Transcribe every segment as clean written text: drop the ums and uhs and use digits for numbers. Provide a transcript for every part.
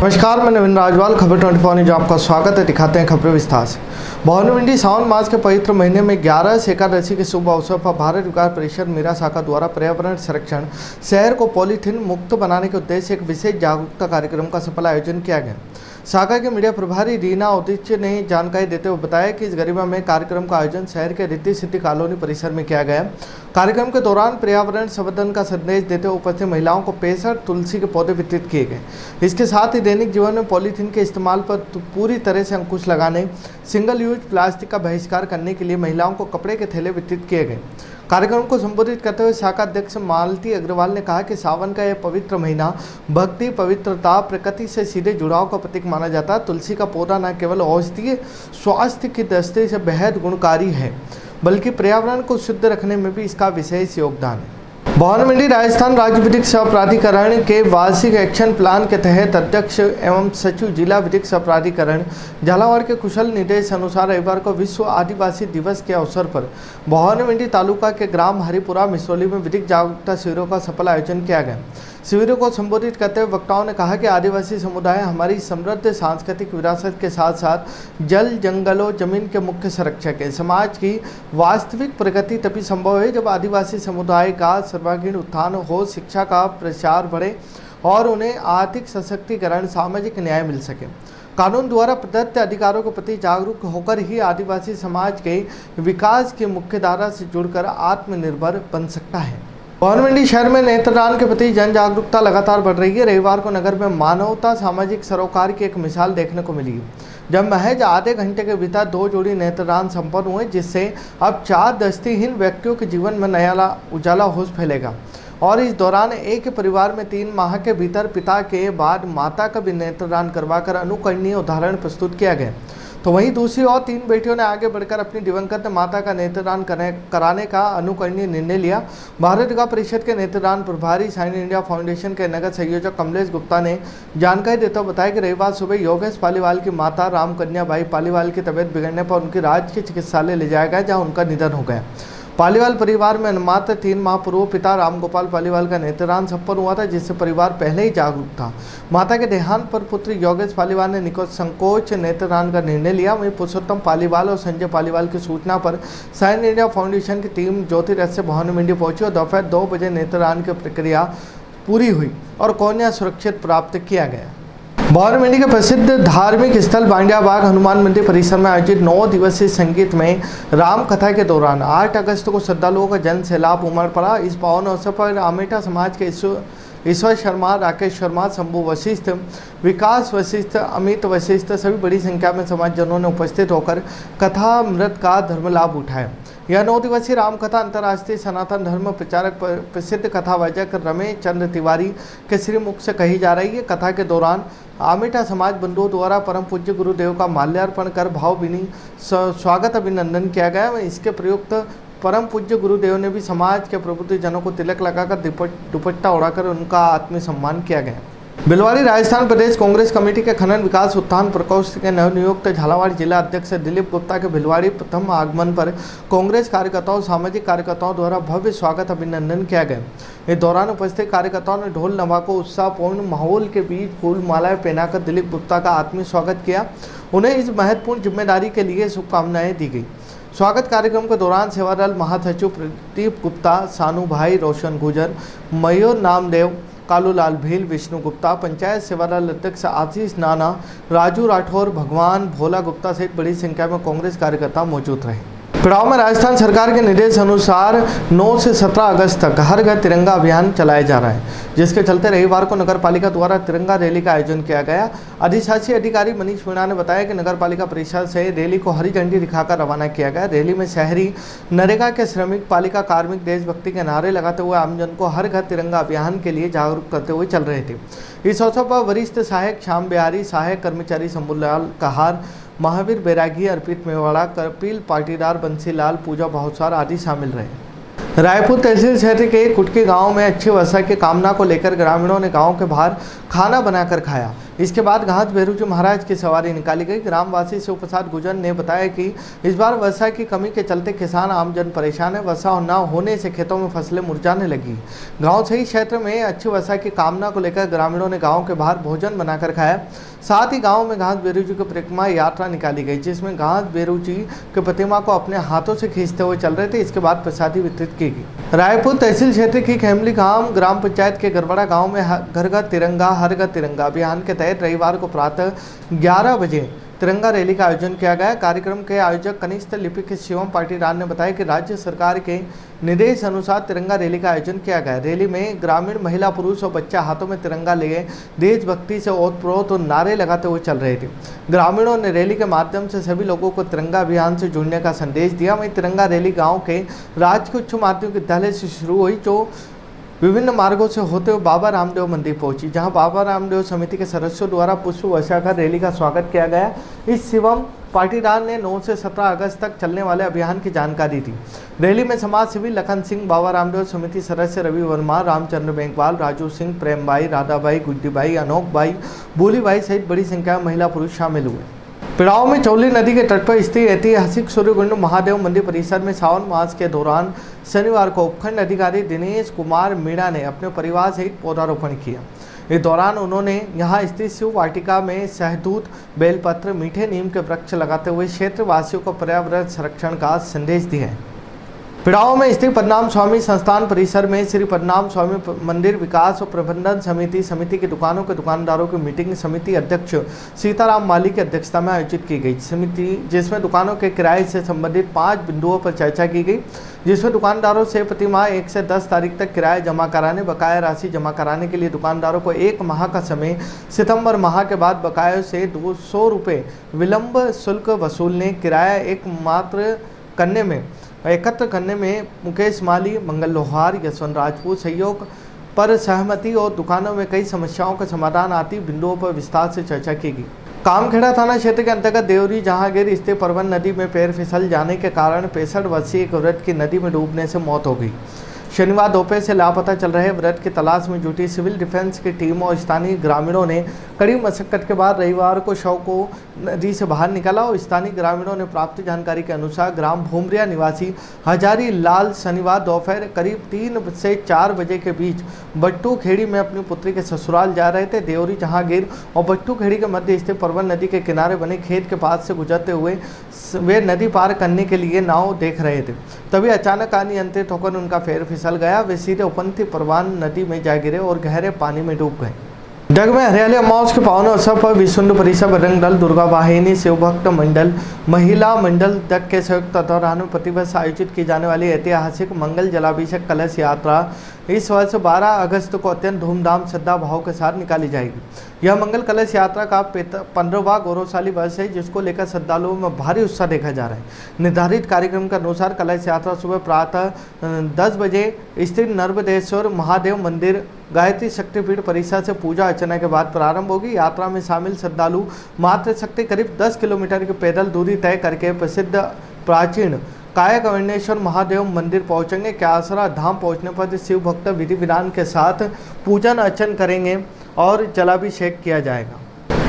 नमस्कार, मैं नवीन राजवाल, खबर 24 न्यूज आपका स्वागत है। दिखाते हैं खबरें विस्तार से। भवानी सावन मास के पवित्र महीने में 11 एकादशी के शुभ अवसर पर भारत विकास परिषद मीरा शाखा द्वारा पर्यावरण संरक्षण शहर को पॉलीथीन मुक्त बनाने के उद्देश्य से एक विशेष जागरूकता कार्यक्रम का सफल आयोजन किया गया। शाखा के मीडिया प्रभारी रीना औदित्य ने जानकारी देते हुए बताया कि इस गरिमा में कार्यक्रम का आयोजन शहर के रिद्धि सिद्धि कॉलोनी परिसर में किया गया। कार्यक्रम के दौरान पर्यावरण संवर्धन का संदेश देते हुए उपस्थित महिलाओं को 65 तुलसी के पौधे वितरित किए गए। इसके साथ ही दैनिक जीवन में पॉलीथीन के इस्तेमाल पर पूरी तरह से अंकुश लगाने, सिंगल यूज प्लास्टिक का बहिष्कार करने के लिए महिलाओं को कपड़े के थैले वितरित किए गए। कार्यक्रम को संबोधित करते हुए शाखा अध्यक्ष मालती अग्रवाल ने कहा कि सावन का यह पवित्र महीना भक्ति, पवित्रता, प्रकृति से सीधे जुड़ाव का प्रतीक माना जाता है। तुलसी का पौधा न केवल औषधीय स्वास्थ्य की दृष्टि से बेहद गुणकारी है, बल्कि पर्यावरण को शुद्ध रखने में भी इसका विशेष योगदान है। भवानी राजस्थान राज्य विधिक सेवा प्राधिकरण के वार्षिक एक्शन प्लान के तहत अध्यक्ष एवं सचिव जिला विधिक सेवा प्राधिकरण झालावाड़ के कुशल निर्देश अनुसार रविवार को विश्व आदिवासी दिवस के अवसर पर भवानी तालुका के ग्राम हरिपुरा मिसरौली में विधिक जागरूकता शिविरों का सफल आयोजन किया गया। शिविरों को संबोधित करते हुए वक्ताओं ने कहा कि आदिवासी समुदाय हमारी समृद्ध सांस्कृतिक विरासत के साथ साथ जल, जंगलों, जमीन के मुख्य संरक्षक है। समाज की वास्तविक प्रगति तभी संभव है जब आदिवासी समुदाय का सर्वांगीण उत्थान हो, शिक्षा का प्रसार बढ़े और उन्हें आर्थिक सशक्तिकरण, सामाजिक न्याय मिल सके। कानून द्वारा प्रदत्त अधिकारों के प्रति जागरूक होकर ही आदिवासी समाज के विकास की मुख्यधारा से जुड़कर आत्मनिर्भर बन सकता है। भवानी शहर में नेत्रदान के प्रति जन जागरूकता लगातार बढ़ रही है। रविवार को नगर में मानवता, सामाजिक सरोकार की एक मिसाल देखने को मिली, जब महज आधे घंटे के भीतर 2 जोड़ी नेत्रदान संपन्न हुए, जिससे अब 4 दृष्टिहीन व्यक्तियों के जीवन में नया उजाला होश फैलेगा। और इस दौरान एक परिवार में 3 माह के भीतर पिता के बाद माता का भी नेत्रदान करवाकर अनुकरणीय उदाहरण प्रस्तुत किया गया। तो वहीं दूसरी ओर 3 बेटियों ने आगे बढ़कर अपनी दिवंगत माता का नेत्रदान कराने का अनुकरणीय निर्णय लिया। भारत विकास परिषद के नेत्रदान प्रभारी साइन इंडिया फाउंडेशन के नगर संयोजक कमलेश गुप्ता ने जानकारी देते हुए बताया कि रविवार सुबह योगेश पालीवाल की माता रामकन्या बाई पालीवाल की तबियत बिगड़ने पर उनकी राजकीय चिकित्सालय ले जाया गया, जहाँ उनका निधन हो गया। पालीवाल परिवार में मात्र 3 माह पूर्व पिता रामगोपाल पालीवाल का नेत्रदान संपन्न हुआ था, जिससे परिवार पहले ही जागरूक था। माता के देहांत पर पुत्र योगेश पालीवाल ने संकोच नेत्रदान का निर्णय लिया। वहीं पुरुषोत्तम पालीवाल और संजय पालीवाल की सूचना पर साइन इंडिया फाउंडेशन की टीम ज्योति रथ से भवानी पहुंची और दोपहर 2 बजे नेत्रदान की प्रक्रिया पूरी हुई और कौन्या सुरक्षित प्राप्त किया गया। भवानी के प्रसिद्ध धार्मिक स्थल बांडिया बाग हनुमान मंदिर परिसर में आयोजित 9 दिवसीय संगीत में राम कथा के दौरान 8 अगस्त को श्रद्धालुओं का जन सैलाब उमड़ पड़ा। इस पावन अवसर पर आमेठा समाज के ईश्वर शर्मा, राकेश शर्मा, शंभू वशिष्ठ, विकास वशिष्ठ, अमित वशिष्ठ सभी बड़ी संख्या में समाजजनों ने उपस्थित होकर कथा अमृत का धर्म लाभ उठाया। यह 9 दिवसीय रामकथा अंतर्राष्ट्रीय सनातन धर्म प्रचारक प्रसिद्ध कथावाचक रमेश चंद्र तिवारी के श्रीमुख से कही जा रही है। कथा के दौरान आमेठा समाज बंधुओं द्वारा परम पूज्य गुरुदेव का माल्यार्पण कर भावभीनी स्वागत अभिनंदन किया गया। इसके प्रयुक्त परम पूज्य गुरुदेव ने भी समाज के प्रबुद्ध जनों को तिलक लगाकर दुपट्टा उड़ाकर उनका आत्मसम्मान किया गया। भिलवाड़ी राजस्थान प्रदेश कांग्रेस कमेटी के खनन विकास उत्थान प्रकोष्ठ के नवनियुक्त झालावाड़ जिला अध्यक्ष दिलीप गुप्ता के भिलवाड़ी प्रथम आगमन पर कांग्रेस कार्यकर्ताओं, सामाजिक कार्यकर्ताओं द्वारा भव्य स्वागत अभिनंदन किया गया। इस दौरान उपस्थित कार्यकर्ताओं ने ढोल नवाकों उत्साहपूर्ण माहौल के बीच फूल मालाएं पहनाकर दिलीप गुप्ता का आत्मीय स्वागत किया। उन्हें इस महत्वपूर्ण जिम्मेदारी के लिए शुभकामनाएं दी गई। स्वागत कार्यक्रम के दौरान सेवादल महासचिव प्रदीप गुप्ता, सानू भाई, रोशन गुजर, मयूर नामदेव, कालूलाल भील, विष्णु गुप्ता, पंचायत सेवादल अध्यक्ष आशीष नाना, राजू राठौर, भगवान भोला गुप्ता सहित बड़ी संख्या में कांग्रेस कार्यकर्ता मौजूद रहे। पिड़ाव में राजस्थान सरकार के निर्देश अनुसार 9 से 17 अगस्त तक हर घर तिरंगा अभियान चलाया जा रहा है, जिसके चलते रविवार को नगर पालिका द्वारा तिरंगा रैली का आयोजन किया गया। अधिशासी अधिकारी मनीष मीणा ने बताया कि नगर पालिका परिषद से रैली को हरी झंडी दिखाकर रवाना किया गया। रैली में शहरी, नरेगा के श्रमिक, पालिका कार्मिक देशभक्ति के नारे लगाते हुए आमजन को हर घर तिरंगा अभियान के लिए जागरूक करते हुए चल रहे थे। इस अवसर पर वरिष्ठ सहायक श्याम बिहारी, सहायक कर्मचारी शंभूलाल कहार, महावीर बैरागी, अर्पित मेवाड़ा, कपिल पाटीदार, बंसीलाल, पूजा भावसार आदि शामिल रहे। रायपुर तहसील क्षेत्र के कुटकी गांव में अच्छी वर्षा की कामना को लेकर ग्रामीणों ने गांव के बाहर खाना बनाकर खाया। इसके बाद घास बेरूजी महाराज की सवारी निकाली गई। ग्रामवासी शिव प्रसाद गुजर ने बताया कि इस बार वर्षा की कमी के चलते किसान आमजन परेशान है। वर्षा न होने से खेतों में फसलें मुरझाने लगी। गांव सही क्षेत्र में अच्छी वर्षा की कामना को लेकर ग्रामीणों ने गांव के बाहर भोजन बनाकर खाया। साथ ही गांव में घास बेरूजी की परिक्रमा यात्रा निकाली गई, जिसमें घास बेरूजी की प्रतिमा को अपने हाथों से खींचते हुए चल रहे थे। इसके बाद प्रसादी वितरित की गई। रायपुर तहसील क्षेत्र की खेमली ग्राम पंचायत के गरबड़ा गांव में घर घर तिरंगा हर घर तिरंगा अभियान के तहत रविवार को प्रातः 11 बजे तिरंगा रैली का आयोजन किया गया। कार्यक्रम के आयोजक कनिष्ठ लिपिक शिवम पाटीदार ने बताया कि राज्य सरकार के निर्देश अनुसार तिरंगा रैली का आयोजन किया गया। रैली में ग्रामीण महिला, पुरुष और बच्चा हाथों में तिरंगा लिए देशभक्ति से ओतप्रोत और नारे लगाते हुए चल रहे थे। ग्रामीणों ने रैली के माध्यम से सभी लोगों को तिरंगा अभियान से जुड़ने का संदेश दिया। वहीं तिरंगा रैली गाँव के राजकीय उच्च माध्यमिक विद्यालय से शुरू हुई, जो विभिन्न मार्गों से होते हुए बाबा रामदेव मंदिर पहुंची, जहां बाबा रामदेव समिति के सदस्यों द्वारा पुष्प वर्षा कर रैली का स्वागत किया गया। इस शिवम पाटीदार ने 9 से 17 अगस्त तक चलने वाले अभियान की जानकारी दी। रैली में समाज सेवी लखन सिंह, बाबा रामदेव समिति सदस्य रवि वर्मा, रामचंद्र बेंकवाल, राजू सिंह, प्रेम भाई, राधाबाई, गुड्डीबाई, अनोख भाई, बोली भाई सहित बड़ी संख्या में महिला पुरुष शामिल हुए। पिड़ाव में चौली नदी के तट पर स्थित ऐतिहासिक सूर्यकुंड महादेव मंदिर परिसर में सावन मास के दौरान शनिवार को उपखंड अधिकारी दिनेश कुमार मीणा ने अपने परिवार सहित पौधारोपण किया। इस दौरान उन्होंने यहां स्थित शिव वाटिका में शहतूत, बेलपत्र, मीठे नीम के वृक्ष लगाते हुए क्षेत्रवासियों को पर्यावरण संरक्षण का संदेश दिया। पिड़ाव में स्थित पद्मनाभ स्वामी संस्थान परिसर में श्री पद्मनाभ स्वामी मंदिर विकास और प्रबंधन समिति की दुकानों के दुकानदारों की मीटिंग समिति अध्यक्ष सीताराम माली की अध्यक्षता में आयोजित की गई। समिति जिसमें दुकानों के किराए से संबंधित 5 बिंदुओं पर चर्चा की गई, जिसमें दुकानदारों से प्रति माह 1 से 10 तारीख तक किराया जमा कराने, बकाया राशि जमा कराने के लिए दुकानदारों को 1 माह का समय, सितंबर माह के बाद बकायों से 200 रुपये विलंब शुल्क वसूलने, किराया एकत्र करने में मुकेश माली, मंगल लोहार, यशवंत राजपूत सहयोग पर सहमति और दुकानों में कई समस्याओं का समाधान आदि बिंदुओं पर विस्तार से चर्चा की गई। कामखेड़ा थाना क्षेत्र के अंतर्गत देवरी जहांगीर स्थित परवन नदी में पैर फिसल जाने के कारण 65 वर्षीय एक औरत की नदी में डूबने से मौत हो गई। शनिवार दोपहर से लापता चल रहे व्रत की तलाश में जुटी सिविल डिफेंस की टीम और स्थानीय ग्रामीणों ने कड़ी मशक्कत के बाद रविवार को शव को नदी से बाहर निकाला और स्थानीय ग्रामीणों ने प्राप्त जानकारी के अनुसार ग्राम भूमरिया निवासी हजारी लाल शनिवार दोपहर करीब 3 से 4 बजे के बीच बट्टू खेड़ी में अपनी पुत्री के ससुराल जा रहे थे। देवरी जहांगीर और बट्टू खेड़ी के मध्य स्थित परवन नदी के किनारे बने खेत के पास से गुजरते हुए वे नदी पार करने के लिए नाव देख रहे थे। तभी अचानक अनियंत्रित होकर उनका पैर फिसल गया। वे सीधे उपनती परवान नदी में जा गिरे और गहरे पानी में डूब गए। डग में हरियाली अमावस के पावन अवसर पर विश्व हिंदू परिषद बजरंग दल, दुर्गा वाहिनी, शिव भक्त मंडल, महिला मंडल डग के संयुक्त तत्वावधान में प्रतिवर्ष आयोजित की जाने वाली ऐतिहासिक मंगल जलाभिषेक कलश यात्रा इस वर्ष 12 अगस्त को अत्यंत धूमधाम श्रद्धा भाव के साथ निकाली जाएगी। यह मंगल कलश यात्रा का 15वां गौरवशाली वर्ष है, जिसको लेकर श्रद्धालुओं में भारी उत्साह देखा जा रहा है। निर्धारित कार्यक्रम के अनुसार कलश यात्रा सुबह प्रातः 10 बजे स्थित नर्मदेश्वर महादेव मंदिर गायत्री शक्तिपीठ परिसर से पूजा अर्चना के बाद प्रारंभ होगी। यात्रा में शामिल श्रद्धालु मातृशक्ति करीब 10 किलोमीटर की पैदल दूरी तय करके प्रसिद्ध प्राचीन कायक अवनेश्वर महादेव मंदिर पहुंचेंगे। क्यासरा धाम पहुंचने पर शिव भक्त विधि विधान के साथ पूजन अर्चन करेंगे और जलाभिषेक किया जाएगा।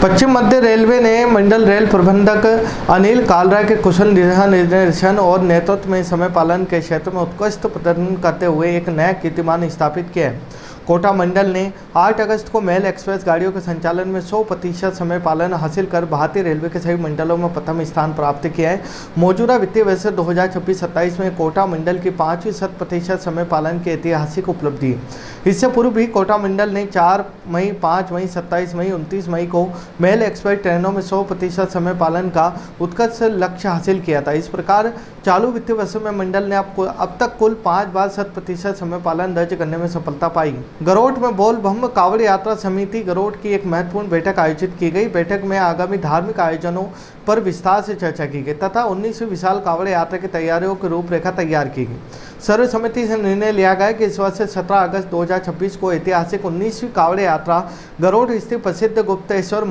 पश्चिम मध्य रेलवे ने मंडल रेल प्रबंधक अनिल कालरा के कुशल निर्देशन और नेतृत्व में समय पालन के क्षेत्र में उत्कृष्ट प्रदर्शन करते हुए एक नया कीर्तिमान स्थापित किया है। कोटा मंडल ने 8 अगस्त को मेल एक्सप्रेस गाड़ियों के संचालन में 100% समय पालन हासिल कर भारतीय रेलवे के सभी मंडलों में प्रथम स्थान प्राप्त किया है। मौजूदा वित्तीय वर्ष 2026-27 में कोटा मंडल की 5वीं 100% समय पालन की ऐतिहासिक उपलब्धि है। इससे पूर्व भी कोटा मंडल ने 4 मई, 5 मई, 27 मई, 29 मई को मेल एक्सप्रेस ट्रेनों में 100% समय पालन का उत्कृष्ट लक्ष्य हासिल किया था। इस प्रकार चालू वित्तीय वर्ष में मंडल ने अब तक कुल 5 बार 100% समय पालन दर्ज करने में सफलता पाई। गरोट में बोल बम कावड़ यात्रा समिति गरोट की एक महत्वपूर्ण बैठक आयोजित की गई। बैठक में आगामी धार्मिक आयोजनों पर विस्तार से चर्चा की गई तथा 19वीं विशाल कावड़ यात्रा की तैयारियों की रूपरेखा तैयार की गई। सर्वसम्मति से निर्णय लिया गया कि इस वर्ष 17 अगस्त 2026 को ऐतिहासिक 19वीं कावड़ यात्रा गरोट स्थित प्रसिद्ध गुप्तेश्वर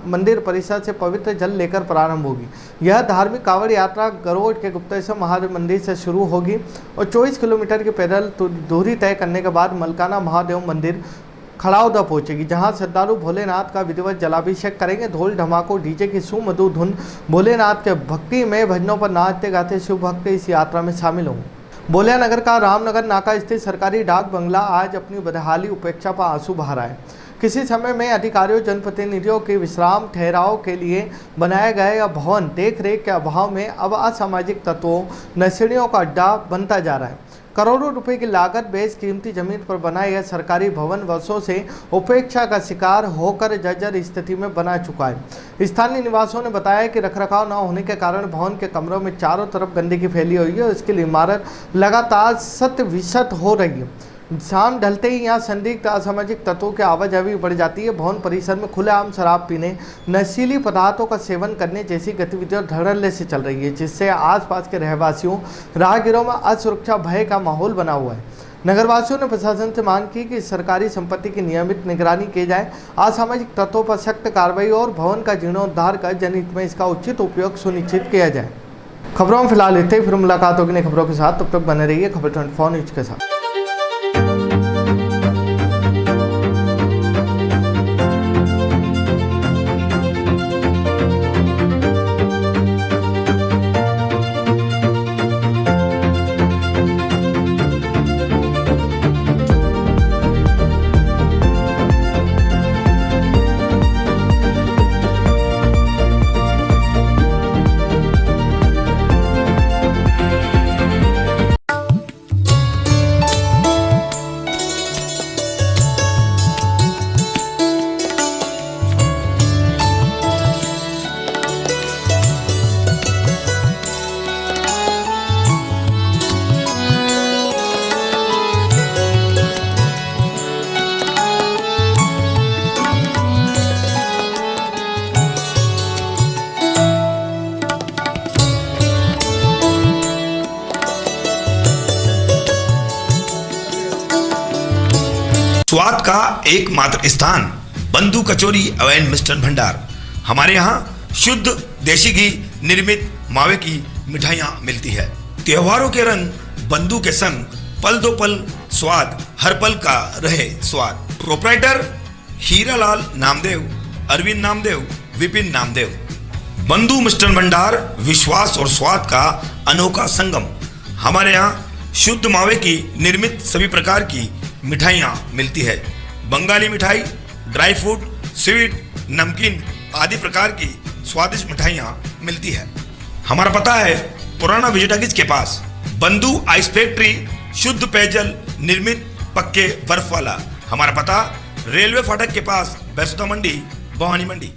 मंदिर परिसर से पवित्र जल लेकर प्रारंभ होगी। यह धार्मिक कावड़ यात्रा गरोट के गुप्तेश्वर महादेव मंदिर से शुरू होगी और 24 किलोमीटर की पैदल दूरी तय करने के बाद मलकाना महादेव मंदिर खड़ाउदा पहुंचेगी, जहां श्रद्धालु भोलेनाथ का विधिवत जलाभिषेक करेंगे। ढोल धमाकों डीजे की सुमधुर धुन भोलेनाथ के भक्ति में भजनों पर नाचते गाते शिव भक्त इस यात्रा में शामिल होंगे। बोलिया नगर का रामनगर नाका स्थित सरकारी डाक बंगला आज अपनी बदहाली उपेक्षा पर आंसू बहा रहा है। किसी समय में अधिकारियों जनप्रतिनिधियों के विश्राम ठहराव के लिए बनाया गया यह भवन देख रेख के अभाव में अब असामाजिक तत्वों नशेड़ियों का अड्डा बनता जा रहा है। करोड़ों रुपए की लागत बेशकीमती जमीन पर बनाया यह सरकारी भवन वर्षों से उपेक्षा का शिकार होकर जर्जर स्थिति में बना चुका है। स्थानीय निवासियों ने बताया कि रखरखाव न होने के कारण भवन के कमरों में चारों तरफ गंदगी फैली हुई है और इसके लिए इमारत लगातार शत विशत हो रही है। शाम ढलते ही यहाँ संदिग्ध असामाजिक तत्वों की आवाजाही बढ़ जाती है। भवन परिसर में खुलेआम शराब पीने, नशीली पदार्थों का सेवन करने जैसी गतिविधियां धड़ल्ले से चल रही है, जिससे आसपास के रहवासियों राहगीरों में असुरक्षा भय का माहौल बना हुआ है। नगरवासियों ने प्रशासन से मांग की कि सरकारी संपत्ति की नियमित निगरानी की जाए, असामाजिक तत्वों पर सख्त कार्रवाई और भवन का जीर्णोद्धार कर जनहित में इसका उचित उपयोग सुनिश्चित किया जाए। खबरों में फिलहाल इतने, फिर मुलाकात होगी नई खबरों के साथ। तब तक बने रहिए खबर 24 न्यूज के साथ। स्वाद का एकमात्र स्थान बंधु कचौरी एवं मिष्ठान भंडार। हमारे यहाँ शुद्ध देसी घी निर्मित मावे की मिठाइयाँ मिलती है। त्योहारों के रंग बंधु के संग पल दो पल स्वाद, हर पल का रहे स्वाद। प्रोप्राइटर हीरालाल नामदेव, अरविंद नामदेव, विपिन नामदेव। बंधु मिष्ठान भंडार विश्वास और स्वाद का अनोखा संगम। हमारे यहाँ शुद्ध मावे की निर्मित सभी प्रकार की मिठाइयाँ मिलती है। बंगाली मिठाई, ड्राई फ्रूट, स्वीट, नमकीन आदि प्रकार की स्वादिष्ट मिठाइयाँ मिलती है। हमारा पता है पुराना विजयटागिज के पास। बंधु आइस फैक्ट्री, शुद्ध पेयजल निर्मित पक्के बर्फ वाला। हमारा पता रेलवे फाटक के पास, बैसुदा मंडी, भवानी मंडी।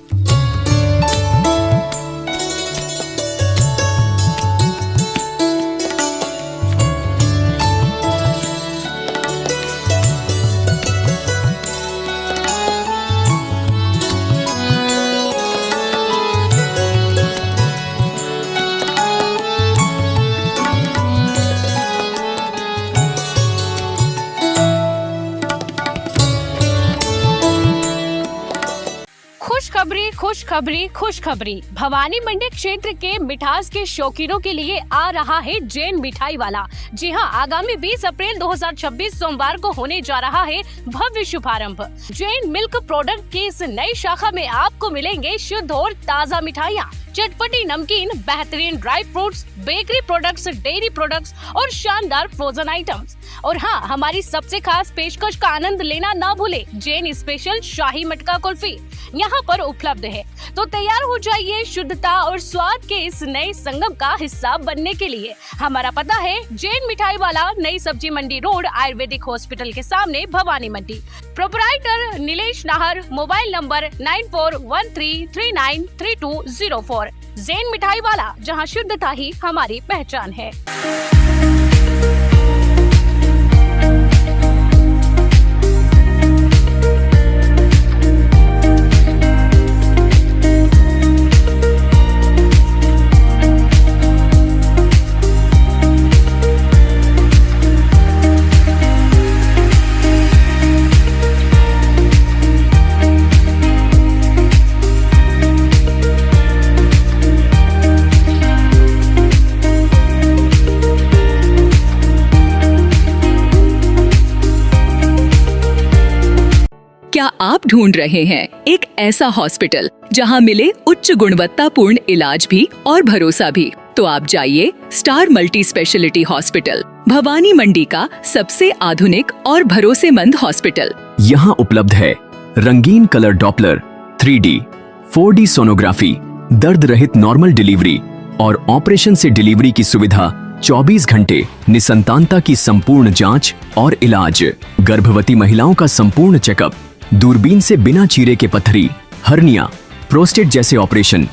खुशखबरी खुशखबरी। भवानी मंडी क्षेत्र के मिठास के शौकीनों के लिए आ रहा है जैन मिठाई वाला। जी हां, आगामी 20 अप्रैल 2026 सोमवार को होने जा रहा है भव्य शुभारंभ। जैन मिल्क प्रोडक्ट की इस नई शाखा में आपको मिलेंगे शुद्ध और ताज़ा मिठाइयाँ, चटपटी नमकीन, बेहतरीन dry fruits, bakery products, dairy products और शानदार फ्रोजन आइटम्स। और हाँ, हमारी सबसे खास पेशकश का आनंद लेना ना भूले, जैन स्पेशल शाही मटका कुल्फी यहाँ पर उपलब्ध है। तो तैयार हो जाइए शुद्धता और स्वाद के इस नए संगम का हिस्सा बनने के लिए। हमारा पता है जैन मिठाई वाला, नई सब्जी मंडी रोड, आयुर्वेदिक हॉस्पिटल के सामने, Bhawani Mandi. Proprietor Nilesh Nahar, mobile number 9413393204। Jain मिठाई वाला, जहां शुद्धता ही हमारी पहचान है। आप ढूंढ रहे हैं एक ऐसा हॉस्पिटल जहां मिले उच्च गुणवत्तापूर्ण इलाज भी और भरोसा भी, तो आप जाइए star multi speciality hospital, Bhawani Mandi का सबसे आधुनिक और भरोसेमंद हॉस्पिटल। यहाँ उपलब्ध है रंगीन colour Doppler, 3D, 4D sonography, दर्द रहित नॉर्मल डिलीवरी और ऑपरेशन से डिलीवरी की सुविधा, 24 घंटे निसंतानता की संपूर्ण जांच और इलाज, गर्भवती महिलाओं का संपूर्ण चेकअप, दूरबीन से बिना चीरे के पथरी, हर्निया, प्रोस्टेट जैसे ऑपरेशन,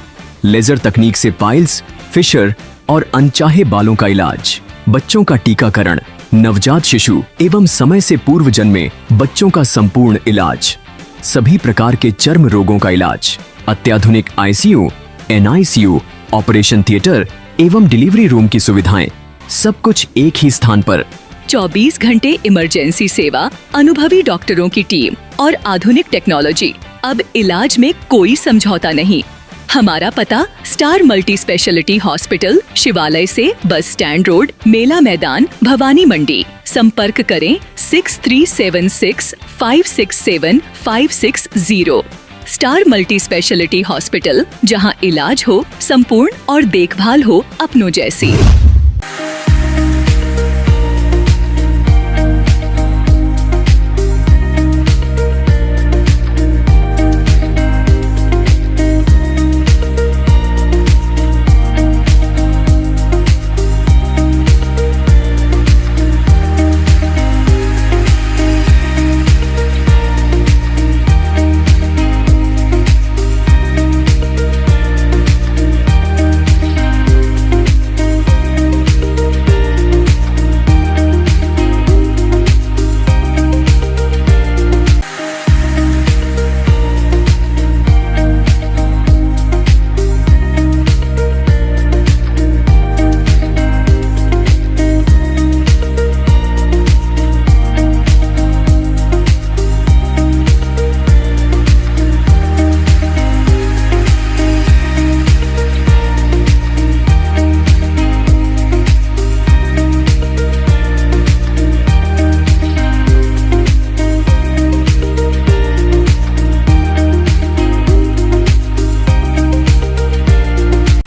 लेजर तकनीक से पाइल्स, फिशर और अनचाहे बालों का इलाज, बच्चों का टीकाकरण, नवजात शिशु एवं समय से पूर्व जन्मे बच्चों का संपूर्ण इलाज, सभी प्रकार के चर्म रोगों का इलाज, अत्याधुनिक ICU, NICU, ऑपरेशन थिएटर एवं डिलीवरी रूम की सुविधाएं, सब कुछ एक ही स्थान पर। 24 घंटे इमरजेंसी सेवा, अनुभवी डॉक्टरों की टीम और आधुनिक टेक्नोलॉजी। अब इलाज में कोई समझौता नहीं। हमारा पता स्टार मल्टी स्पेशलिटी हॉस्पिटल, शिवालय से बस स्टैंड रोड, मेला मैदान, भवानी मंडी। संपर्क करें 6376567560। स्टार मल्टी स्पेशलिटी हॉस्पिटल, जहां इलाज हो संपूर्ण और देखभाल हो अपनों जैसी।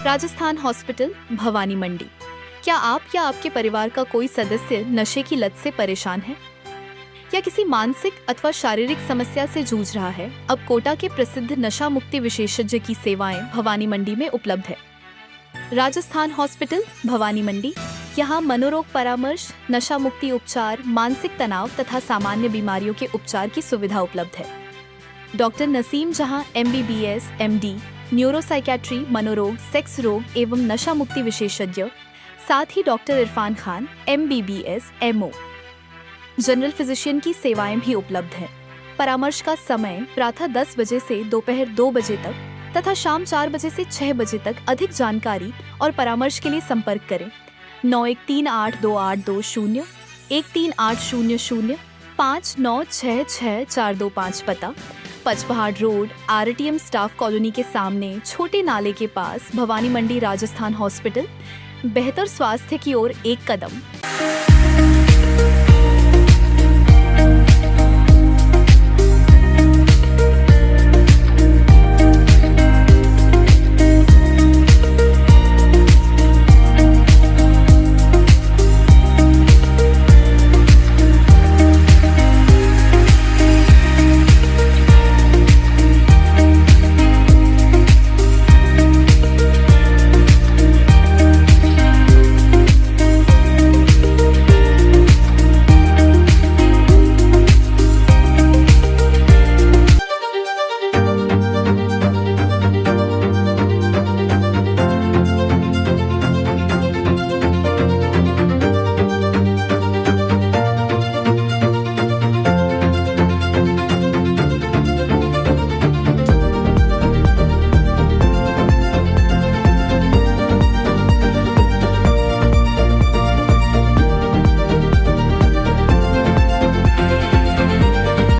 राजस्थान हॉस्पिटल, भवानी मंडी। क्या आप या आपके परिवार का कोई सदस्य नशे की लत से परेशान है या किसी मानसिक अथवा शारीरिक समस्या से जूझ रहा है? अब कोटा के प्रसिद्ध नशा मुक्ति विशेषज्ञ की सेवाएं भवानी मंडी में उपलब्ध है। राजस्थान हॉस्पिटल, भवानी मंडी। यहाँ मनोरोग परामर्श, नशा मुक्ति उपचार, मानसिक तनाव तथा सामान्य बीमारियों के उपचार की सुविधा उपलब्ध है। डॉक्टर नसीम जहां MBBS, MD, न्यूरोसाइकेट्री, मनोरोग, सेक्स रोग एवं नशा मुक्ति विशेषज्ञ, साथ ही doctor Irfan Khan, MBBS, MO, general physician की सेवाएं भी उपलब्ध हैं। परामर्श का समय प्रातः 10 बजे से दोपहर 2 बजे तक तथा शाम 4 बजे से 6 बजे तक। अधिक जानकारी और परामर्श के लिए संपर्क करें 91382820, 138005 9666425। पता Pachpahar road, RTM staff colony के सामने, छोटे नाले के पास, भवानी मंडी, राजस्थान हॉस्पिटल। बेहतर स्वास्थ्य की ओर एक कदम।